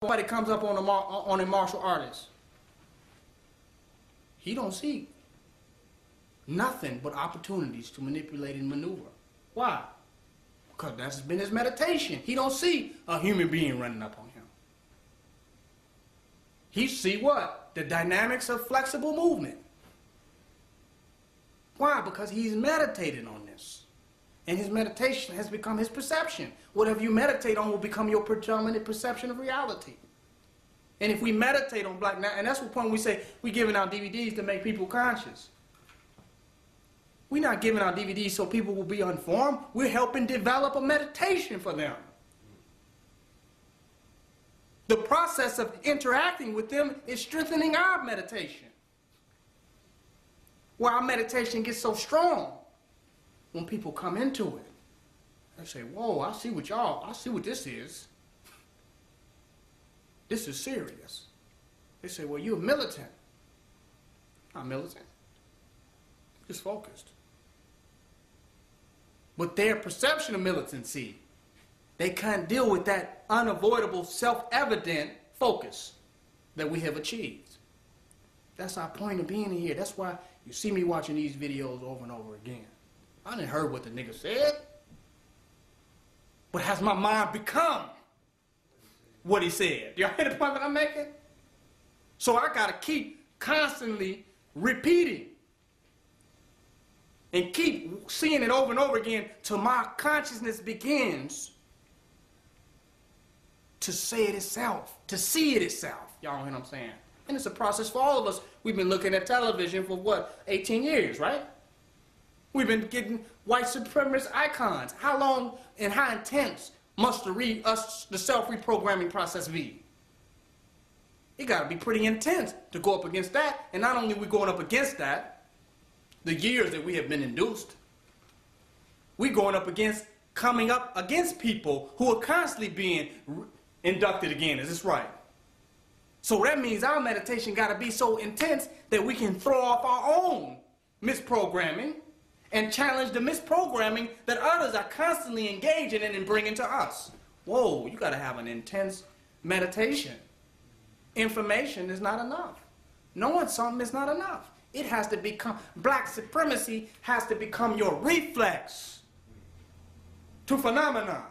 somebody comes up on a martial artist, he don't see nothing but opportunities to manipulate and maneuver. Why? Because that's been his meditation. He don't see a human being running up on him. He see what? The dynamics of flexible movement. Why? Because he's meditated on this. And his meditation has become his perception. Whatever you meditate on will become your predominant perception of reality. And if we meditate on black, and that's the point we say we're giving out DVDs to make people conscious. We're not giving out DVDs so people will be informed. We're helping develop a meditation for them. The process of interacting with them is strengthening our meditation. Where our meditation gets so strong, when people come into it, they say, whoa, I see what this is. This is serious. They say, well, you're militant. Not militant. Just focused. But their perception of militancy, they can't deal with that unavoidable, self-evident focus that we have achieved. That's our point of being here. That's why you see me watching these videos over and over again. I didn't heard what the nigga said. But has my mind become what he said? Do y'all hear the point that I'm making? So I got to keep constantly repeating and keep seeing it over and over again till my consciousness begins to say it itself, to see it itself. Y'all know what I'm saying? And it's a process for all of us. We've been looking at television for what, 18 years, right? We've been getting white supremacist icons. How long and how intense must the self-reprogramming process be? It got to be pretty intense to go up against that. And not only are we going up against that, the years that we have been induced, we're going up against, coming up against people who are constantly being inducted again. Is this right? So that means our meditation got to be so intense that we can throw off our own misprogramming and challenge the misprogramming that others are constantly engaging in and bringing to us. Whoa, you got to have an intense meditation. Information is not enough. Knowing something is not enough. It has to become, black supremacy has to become your reflex to phenomenon.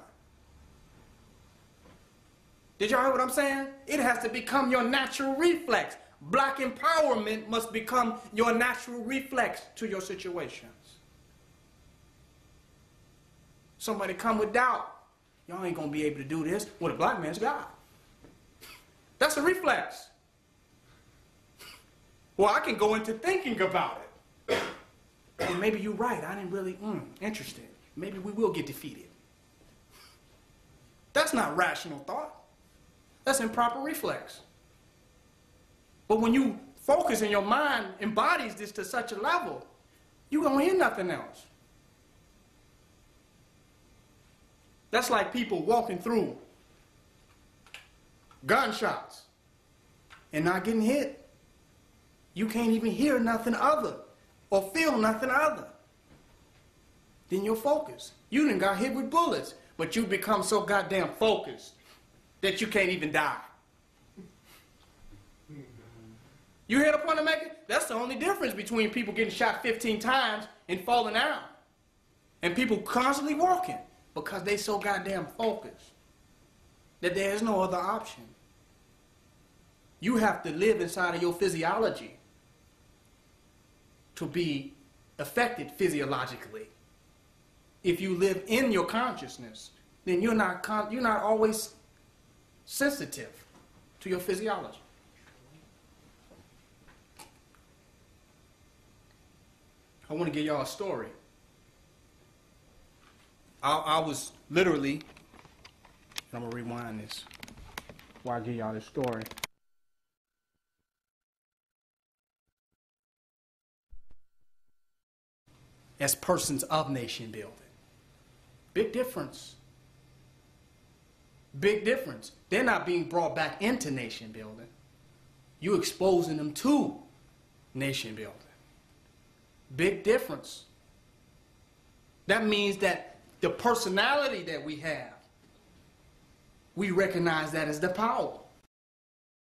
Did y'all hear what I'm saying? It has to become your natural reflex. Black empowerment must become your natural reflex to your situations. Somebody come with doubt. Y'all ain't gonna be able to do this. Well, the black man's God. That's a reflex. Well, I can go into thinking about it. And maybe you're right. I didn't really, interested. Maybe we will get defeated. That's not rational thought. That's improper reflex. But when you focus and your mind embodies this to such a level, you don't hear nothing else. That's like people walking through gunshots and not getting hit. You can't even hear nothing other or feel nothing other than your focus. You done got hit with bullets, but you become so goddamn focused that you can't even die. You hear the point I'm making? That's the only difference between people getting shot 15 times and falling out and people constantly walking because they so goddamn focused that there is no other option. You have to live inside of your physiology to be affected physiologically. If you live in your consciousness, then you're not always sensitive to your physiology. I want to give y'all a story. I was literally, I'm going to rewind this while I give y'all this story. As persons of nation building. Big difference. Big difference. They're not being brought back into nation building. You're exposing them to nation building. Big difference. That means that the personality that we have, we recognize that as the power.